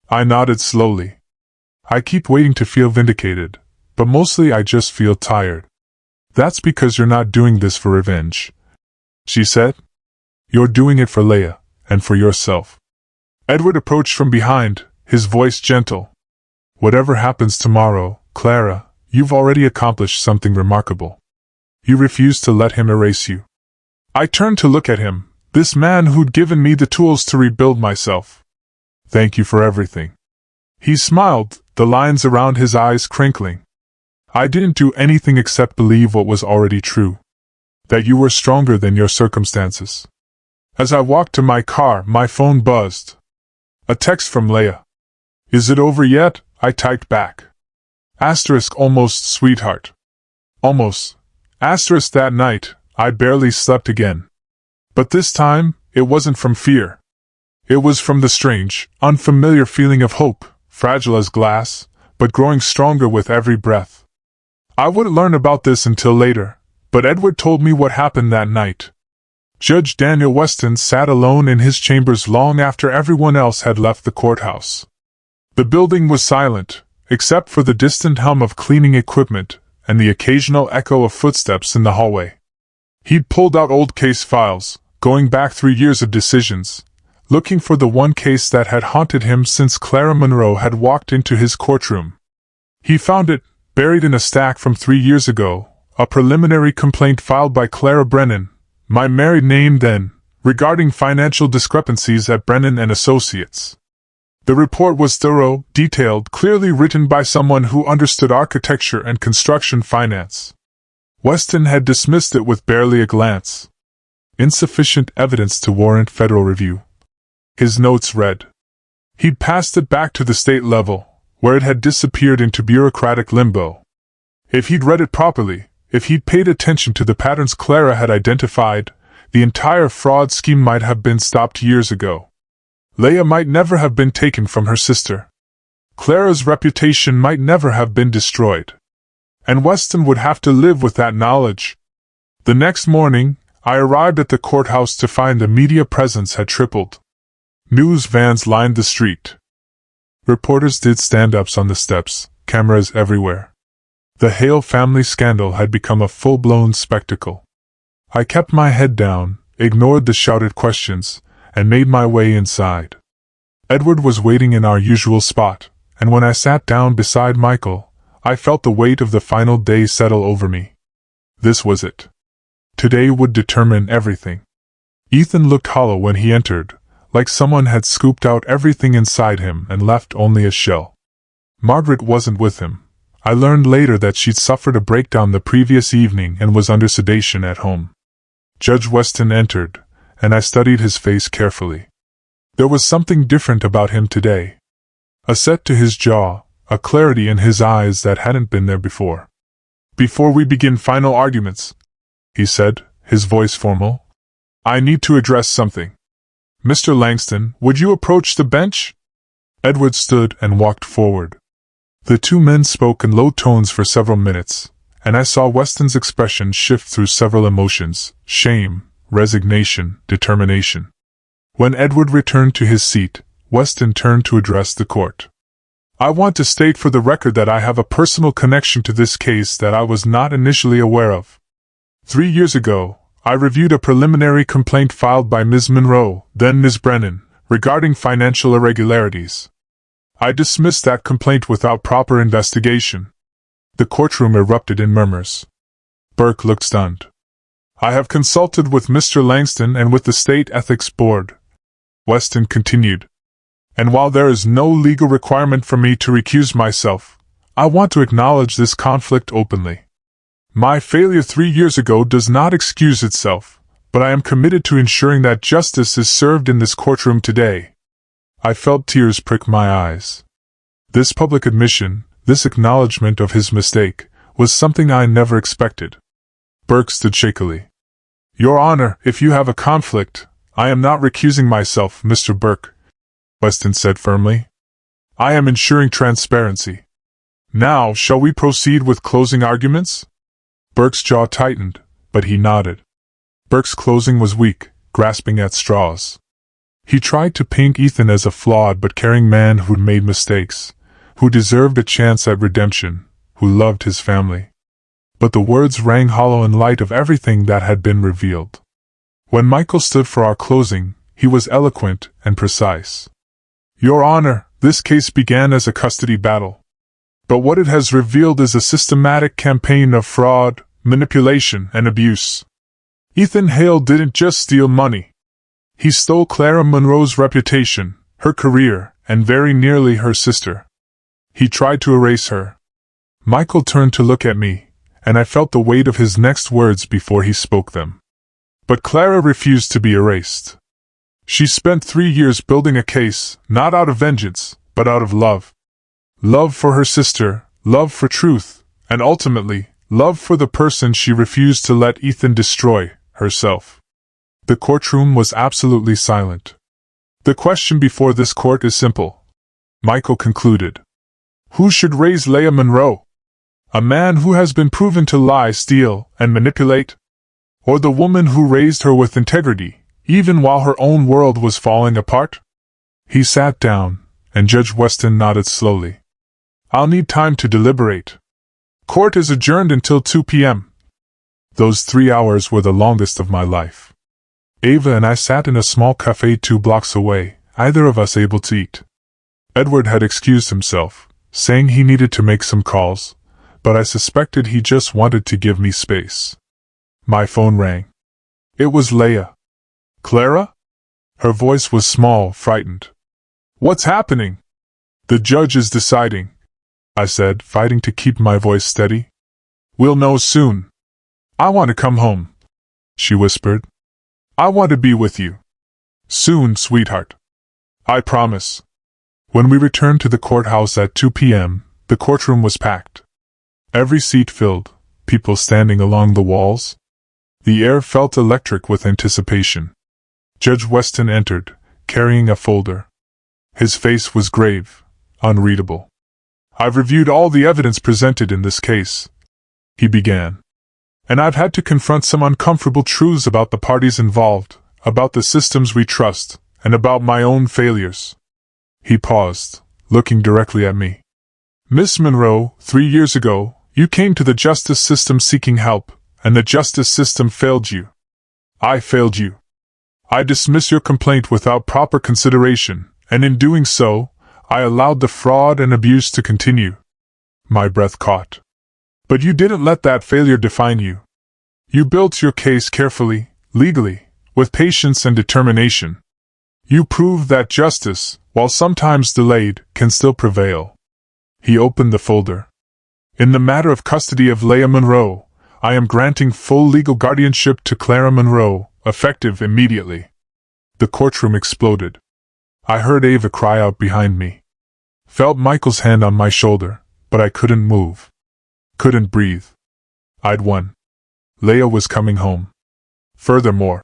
I nodded slowly. "I keep waiting to feel vindicated, but mostly I just feel tired." "That's because you're not doing this for revenge," she said. "You're doing it for Leia, and for yourself." Edward approached from behind, his voice gentle. "Whatever happens tomorrow, Clara, you've already accomplished something remarkable. You refused to let him erase you." I turned to look at him, this man who'd given me the tools to rebuild myself. "Thank you for everything." He smiled, the lines around his eyes crinkling. I didn't do anything except believe what was already true. That you were stronger than your circumstances. As I walked to my car, my phone buzzed. A text from Leah. Is it over yet? I typed back. Asterisk almost sweetheart. Almost. Asterisk that night, I barely slept again. But this time, it wasn't from fear. It was from the strange, unfamiliar feeling of hope, fragile as glass, but growing stronger with every breath. I wouldn't learn about this until later, but Edward told me what happened that night. Judge Daniel Weston sat alone in his chambers long after everyone else had left the courthouse. The building was silent, except for the distant hum of cleaning equipment and the occasional echo of footsteps in the hallway. He'd pulled out old case files, going back 3 years of decisions, looking for the one case that had haunted him since Clara Monroe had walked into his courtroom. He found it, buried in a stack from 3 years ago, a preliminary complaint filed by Clara Brennan, my married name then, regarding financial discrepancies at Brennan and Associates. The report was thorough, detailed, clearly written by someone who understood architecture and construction finance. Weston had dismissed it with barely a glance. Insufficient evidence to warrant federal review. His notes read. He'd passed it back to the state level, where it had disappeared into bureaucratic limbo. If he'd read it properly, if he'd paid attention to the patterns Clara had identified, the entire fraud scheme might have been stopped years ago. Leah might never have been taken from her sister. Clara's reputation might never have been destroyed. And Weston would have to live with that knowledge. The next morning, I arrived at the courthouse to find the media presence had tripled. News vans lined the street. Reporters did stand-ups on the steps, cameras everywhere. The Hale family scandal had become a full-blown spectacle. I kept my head down, ignored the shouted questions, and made my way inside. Edward was waiting in our usual spot, and when I sat down beside Michael, I felt the weight of the final day settle over me. This was it. Today would determine everything. Ethan looked hollow when he entered, like someone had scooped out everything inside him and left only a shell. Margaret wasn't with him. I learned later that she'd suffered a breakdown the previous evening and was under sedation at home. Judge Weston entered, and I studied his face carefully. There was something different about him today. A set to his jaw, a clarity in his eyes that hadn't been there before. Before we begin final arguments, he said, his voice formal, I need to address something. Mr. Langston, would you approach the bench? Edward stood and walked forward. The two men spoke in low tones for several minutes, and I saw Weston's expression shift through several emotions: shame, resignation, determination. When Edward returned to his seat, Weston turned to address the court. I want to state for the record that I have a personal connection to this case that I was not initially aware of. 3 years ago, I reviewed a preliminary complaint filed by Ms. Monroe, then Ms. Brennan, regarding financial irregularities. I dismissed that complaint without proper investigation. The courtroom erupted in murmurs. Burke looked stunned. I have consulted with Mr. Langston and with the State Ethics Board, Weston continued. And while there is no legal requirement for me to recuse myself, I want to acknowledge this conflict openly. My failure 3 years ago does not excuse itself, but I am committed to ensuring that justice is served in this courtroom today. I felt tears prick my eyes. This public admission, this acknowledgement of his mistake, was something I never expected. Burke stood shakily. Your Honor, if you have a conflict, I am not recusing myself, Mr. Burke, Weston said firmly. I am ensuring transparency. Now, shall we proceed with closing arguments? Burke's jaw tightened, but he nodded. Burke's closing was weak, grasping at straws. He tried to paint Ethan as a flawed but caring man who'd made mistakes, who deserved a chance at redemption, who loved his family. But the words rang hollow in light of everything that had been revealed. When Michael stood for our closing, he was eloquent and precise. Your Honor, this case began as a custody battle. But what it has revealed is a systematic campaign of fraud, manipulation, and abuse. Ethan Hale didn't just steal money. He stole Clara Monroe's reputation, her career, and very nearly her sister. He tried to erase her. Michael turned to look at me, and I felt the weight of his next words before he spoke them. But Clara refused to be erased. She spent 3 years building a case, not out of vengeance, but out of love. Love for her sister, love for truth, and ultimately, love for the person she refused to let Ethan destroy, herself. The courtroom was absolutely silent. The question before this court is simple, Michael concluded. Who should raise Leah Monroe? A man who has been proven to lie, steal, and manipulate? Or the woman who raised her with integrity, even while her own world was falling apart? He sat down, and Judge Weston nodded slowly. I'll need time to deliberate. Court is adjourned until 2 p.m. Those 3 hours were the longest of my life. Ava and I sat in a small cafe 2 blocks away, either of us able to eat. Edward had excused himself, saying he needed to make some calls, but I suspected he just wanted to give me space. My phone rang. It was Leah. Clara? Her voice was small, frightened. What's happening? The judge is deciding, I said, fighting to keep my voice steady. We'll know soon. I want to come home, she whispered. I want to be with you. Soon, sweetheart. I promise. When we returned to the courthouse at 2 p.m., the courtroom was packed. Every seat filled, people standing along the walls. The air felt electric with anticipation. Judge Weston entered, carrying a folder. His face was grave, unreadable. I've reviewed all the evidence presented in this case, he began. And I've had to confront some uncomfortable truths about the parties involved, about the systems we trust, and about my own failures. He paused, looking directly at me. Miss Monroe, 3 years ago, you came to the justice system seeking help, and the justice system failed you. I failed you. I dismiss your complaint without proper consideration, and in doing so, I allowed the fraud and abuse to continue. My breath caught. But you didn't let that failure define you. You built your case carefully, legally, with patience and determination. You proved that justice, while sometimes delayed, can still prevail. He opened the folder. In the matter of custody of Leah Monroe, I am granting full legal guardianship to Clara Monroe, effective immediately. The courtroom exploded. I heard Ava cry out behind me. Felt Michael's hand on my shoulder, but I couldn't move. Couldn't breathe. I'd won. Leah was coming home. Furthermore,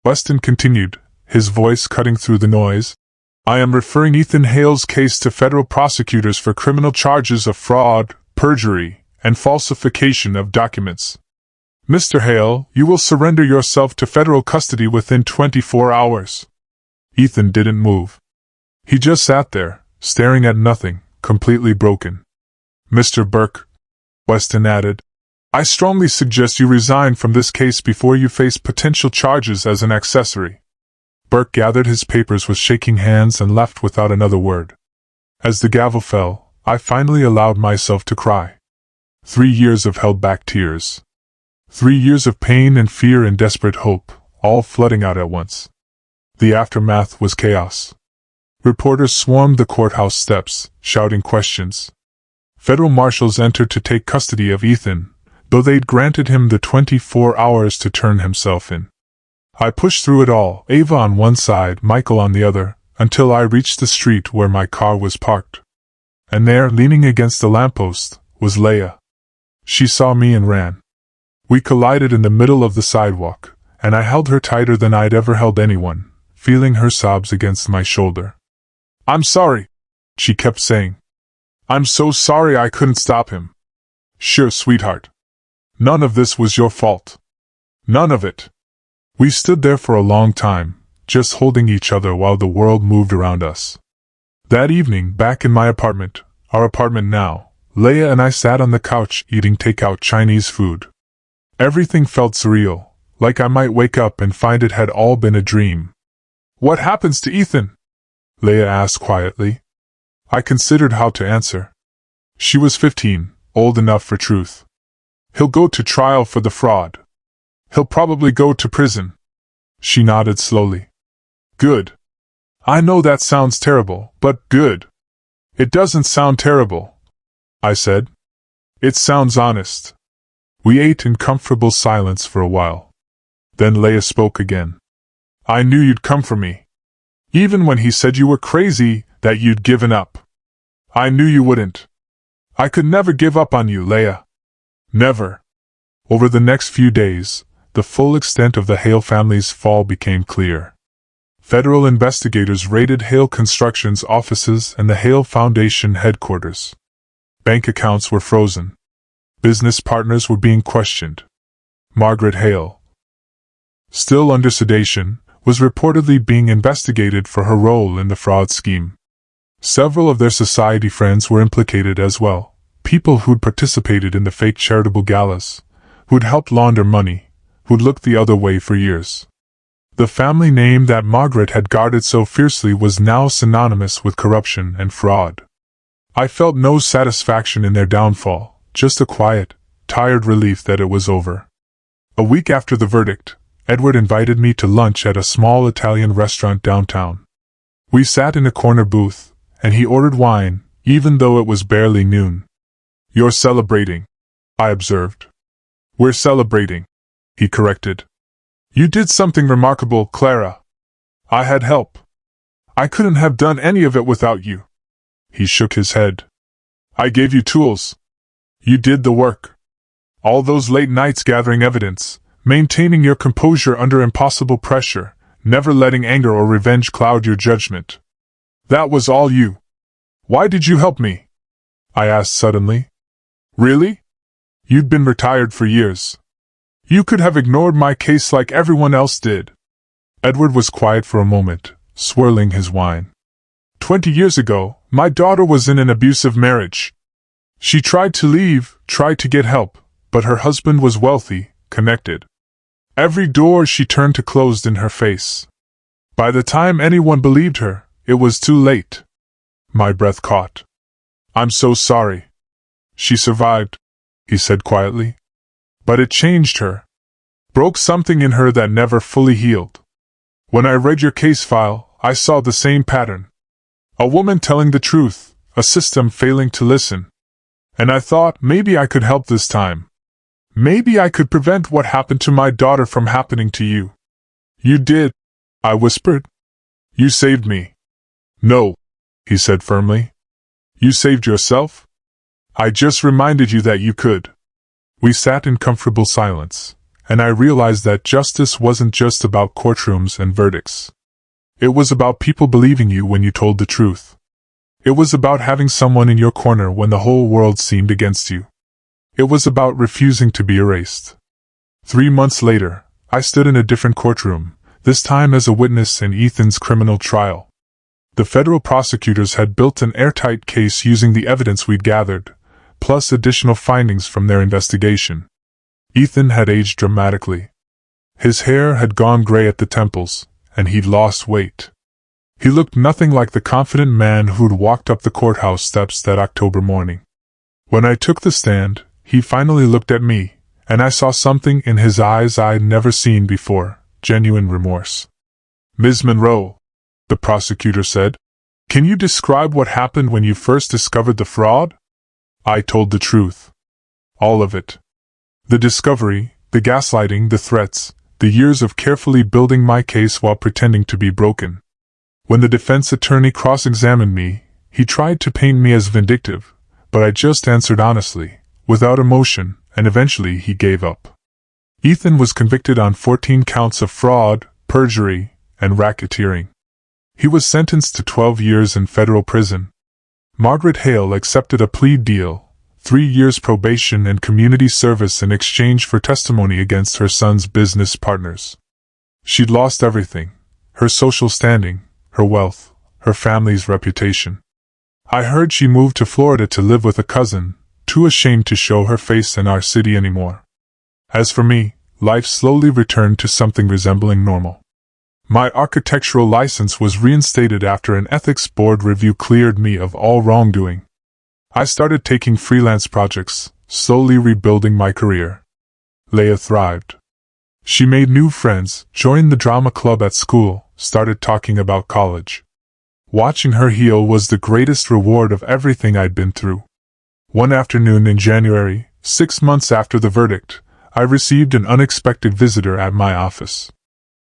Weston continued, his voice cutting through the noise, I am referring Ethan Hale's case to federal prosecutors for criminal charges of fraud, perjury, and falsification of documents. Mr. Hale, you will surrender yourself to federal custody within 24 hours. Ethan didn't move. He just sat there, staring at nothing, completely broken. Mr. Burke, Weston added, I strongly suggest you resign from this case before you face potential charges as an accessory. Burke gathered his papers with shaking hands and left without another word. As the gavel fell, I finally allowed myself to cry. 3 years of held-back tears. 3 years of pain and fear and desperate hope, all flooding out at once. The aftermath was chaos. Reporters swarmed the courthouse steps, shouting questions. Federal marshals entered to take custody of Ethan, though they'd granted him the 24 hours to turn himself in. I pushed through it all, Ava on one side, Michael on the other, until I reached the street where my car was parked. And there, leaning against the lamppost, was Leah. She saw me and ran. We collided in the middle of the sidewalk, and I held her tighter than I'd ever held anyone, feeling her sobs against my shoulder. I'm sorry, she kept saying. I'm so sorry I couldn't stop him. Sure, sweetheart. None of this was your fault. None of it. We stood there for a long time, just holding each other while the world moved around us. That evening, back in my apartment, our apartment now, Leah and I sat on the couch eating takeout Chinese food. Everything felt surreal, like I might wake up and find it had all been a dream. What happens to Ethan? Leah asked quietly. I considered how to answer. She was 15, old enough for truth. He'll go to trial for the fraud. He'll probably go to prison. She nodded slowly. Good. I know that sounds terrible, but good. It doesn't sound terrible, I said. It sounds honest. We ate in comfortable silence for a while. Then Leah spoke again. I knew you'd come for me. Even when he said you were crazy, that you'd given up. I knew you wouldn't. I could never give up on you, Leah. Never. Over the next few days, the full extent of the Hale family's fall became clear. Federal investigators raided Hale Construction's offices and the Hale Foundation headquarters. Bank accounts were frozen. Business partners were being questioned. Margaret Hale, still under sedation, was reportedly being investigated for her role in the fraud scheme. Several of their society friends were implicated as well, people who'd participated in the fake charitable galas, who'd helped launder money, who'd looked the other way for years. The family name that Margaret had guarded so fiercely was now synonymous with corruption and fraud. I felt no satisfaction in their downfall, just a quiet, tired relief that it was over. A week after the verdict, Edward invited me to lunch at a small Italian restaurant downtown. We sat in a corner booth, and he ordered wine, even though it was barely noon. You're celebrating, I observed. We're celebrating, he corrected. You did something remarkable, Clara. I had help. I couldn't have done any of it without you. He shook his head. I gave you tools. You did the work. All those late nights gathering evidence, maintaining your composure under impossible pressure, never letting anger or revenge cloud your judgment. That was all you. Why did you help me? I asked suddenly. Really? You'd been retired for years. You could have ignored my case like everyone else did. Edward was quiet for a moment, swirling his wine. 20 years ago, my daughter was in an abusive marriage. She tried to leave, tried to get help, but her husband was wealthy, connected. Every door she turned to closed in her face. By the time anyone believed her, it was too late. My breath caught. I'm so sorry. She survived, he said quietly. But it changed her. Broke something in her that never fully healed. When I read your case file, I saw the same pattern. A woman telling the truth, a system failing to listen. And I thought maybe I could help this time. Maybe I could prevent what happened to my daughter from happening to you. You did, I whispered. You saved me. No, he said firmly. You saved yourself? I just reminded you that you could. We sat in comfortable silence, and I realized that justice wasn't just about courtrooms and verdicts. It was about people believing you when you told the truth. It was about having someone in your corner when the whole world seemed against you. It was about refusing to be erased. 3 months later, I stood in a different courtroom, this time as a witness in Ethan's criminal trial. The federal prosecutors had built an airtight case using the evidence we'd gathered, plus additional findings from their investigation. Ethan had aged dramatically. His hair had gone gray at the temples, and he'd lost weight. He looked nothing like the confident man who'd walked up the courthouse steps that October morning. When I took the stand, he finally looked at me, and I saw something in his eyes I'd never seen before, genuine remorse. Ms. Monroe, the prosecutor said, can you describe what happened when you first discovered the fraud? I told the truth. All of it. The discovery, the gaslighting, the threats, the years of carefully building my case while pretending to be broken. When the defense attorney cross-examined me, he tried to paint me as vindictive, but I just answered honestly, without emotion, and eventually he gave up. Ethan was convicted on 14 counts of fraud, perjury, and racketeering. He was sentenced to 12 years in federal prison. Margaret Hale accepted a plea deal, 3 years probation and community service in exchange for testimony against her son's business partners. She'd lost everything, her social standing, her wealth, her family's reputation. I heard she moved to Florida to live with a cousin, too ashamed to show her face in our city anymore. As for me, life slowly returned to something resembling normal. My architectural license was reinstated after an ethics board review cleared me of all wrongdoing. I started taking freelance projects, slowly rebuilding my career. Leah thrived. She made new friends, joined the drama club at school, started talking about college. Watching her heal was the greatest reward of everything I'd been through. One afternoon in January, 6 months after the verdict, I received an unexpected visitor at my office.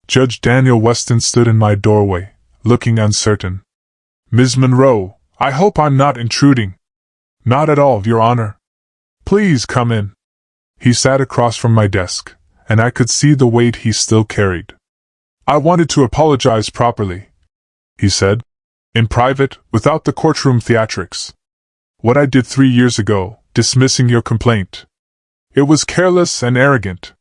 Judge Daniel Weston stood in my doorway, looking uncertain. "Ms. Monroe, I hope I'm not intruding." "Not at all, Your Honor." "Please come in." He sat across from my desk, and I could see the weight he still carried. "I wanted to apologize properly," he said. "In private, without the courtroom theatrics. What I did 3 years ago, dismissing your complaint. It was careless and arrogant.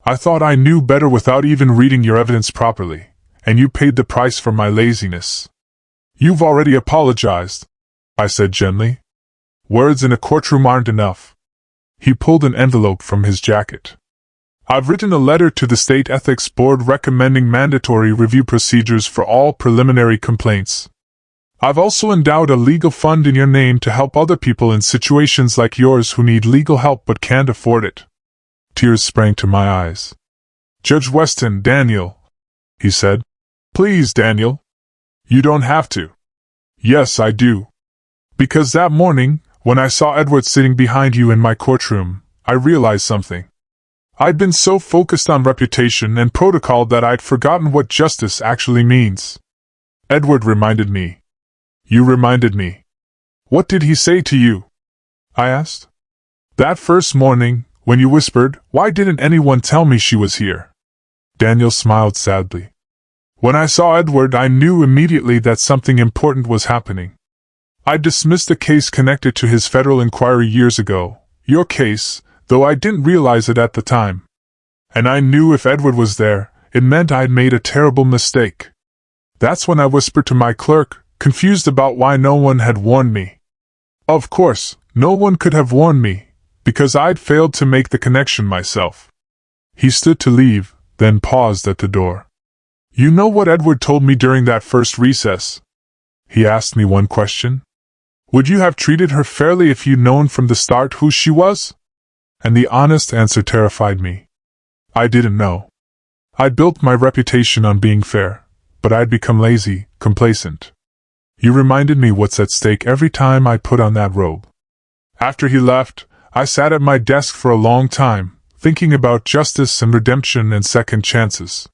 I thought I knew better without even reading your evidence properly, and you paid the price for my laziness." "You've already apologized," I said gently. "Words in a courtroom aren't enough." He pulled an envelope from his jacket. "I've written a letter to the State Ethics Board recommending mandatory review procedures for all preliminary complaints. I've also endowed a legal fund in your name to help other people in situations like yours who need legal help but can't afford it." Tears sprang to my eyes. "Judge Weston, Daniel," he said. "Please, Daniel. You don't have to." "Yes, I do. Because that morning, when I saw Edward sitting behind you in my courtroom, I realized something. I'd been so focused on reputation and protocol that I'd forgotten what justice actually means. Edward reminded me. You reminded me." "What did he say to you?" I asked. "That first morning, when you whispered, 'Why didn't anyone tell me she was here?'" Daniel smiled sadly. "When I saw Edward, I knew immediately that something important was happening. I dismissed a case connected to his federal inquiry years ago, your case, though I didn't realize it at the time. And I knew if Edward was there, it meant I'd made a terrible mistake. That's when I whispered to my clerk, confused about why no one had warned me. Of course, no one could have warned me, because I'd failed to make the connection myself." He stood to leave, then paused at the door. "You know what Edward told me during that first recess?" He asked me one question. "Would you have treated her fairly if you'd known from the start who she was?" And the honest answer terrified me. I didn't know. I'd built my reputation on being fair, but I'd become lazy, complacent. You reminded me what's at stake every time I put on that robe. After he left, I sat at my desk for a long time, thinking about justice and redemption and second chances.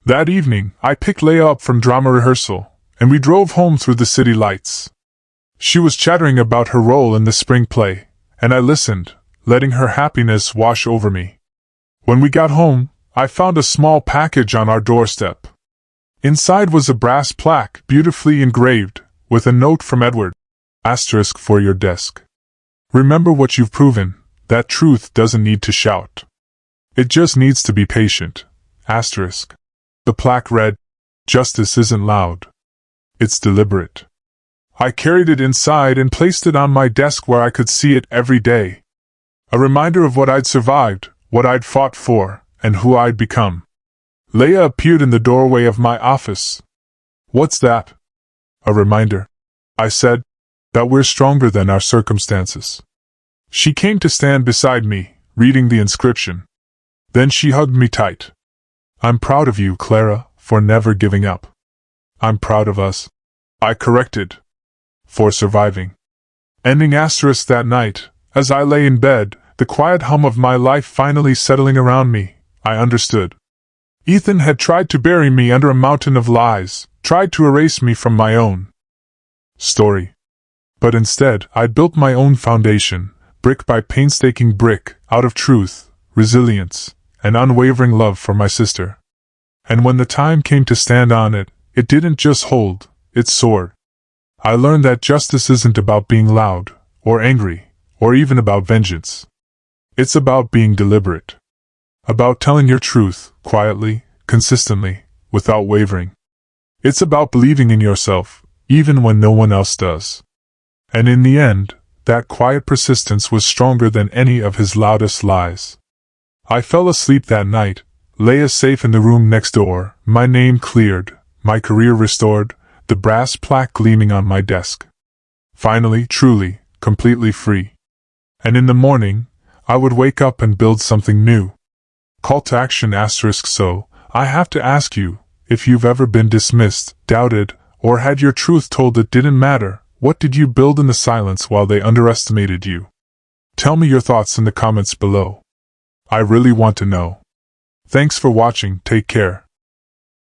That evening, I picked Leia up from drama rehearsal, and we drove home through the city lights. She was chattering about her role in the spring play, and I listened, letting her happiness wash over me. When we got home, I found a small package on our doorstep. Inside was a brass plaque, beautifully engraved, with a note from Edward. Asterisk for your desk. Remember what you've proven, that truth doesn't need to shout. It just needs to be patient. Asterisk. The plaque read, "Justice isn't loud. It's deliberate." I carried it inside and placed it on my desk where I could see it every day. A reminder of what I'd survived, what I'd fought for, and who I'd become. Leia appeared in the doorway of my office. "What's that?" "A reminder," I said, "that we're stronger than our circumstances." She came to stand beside me, reading the inscription. Then she hugged me tight. "I'm proud of you, Clara, for never giving up." "I'm proud of us," I corrected, "for surviving." Ending asterisk that night, as I lay in bed, the quiet hum of my life finally settling around me, I understood. Ethan had tried to bury me under a mountain of lies, tried to erase me from my own story. But instead, I'd built my own foundation, brick by painstaking brick, out of truth, resilience, and unwavering love for my sister. And when the time came to stand on it, it didn't just hold, it soared. I learned that justice isn't about being loud, or angry, or even about vengeance. It's about being deliberate. About telling your truth, quietly, consistently, without wavering. It's about believing in yourself, even when no one else does. And in the end, that quiet persistence was stronger than any of his loudest lies. I fell asleep that night, Leia safe in the room next door, my name cleared, my career restored, the brass plaque gleaming on my desk. Finally, truly, completely free. And in the morning, I would wake up and build something new. Call to action asterisk. So, I have to ask you, if you've ever been dismissed, doubted, or had your truth told that didn't matter, What did you build in the silence while they underestimated you? Tell me your thoughts in the comments below. I really want to know. Thanks for watching, take care.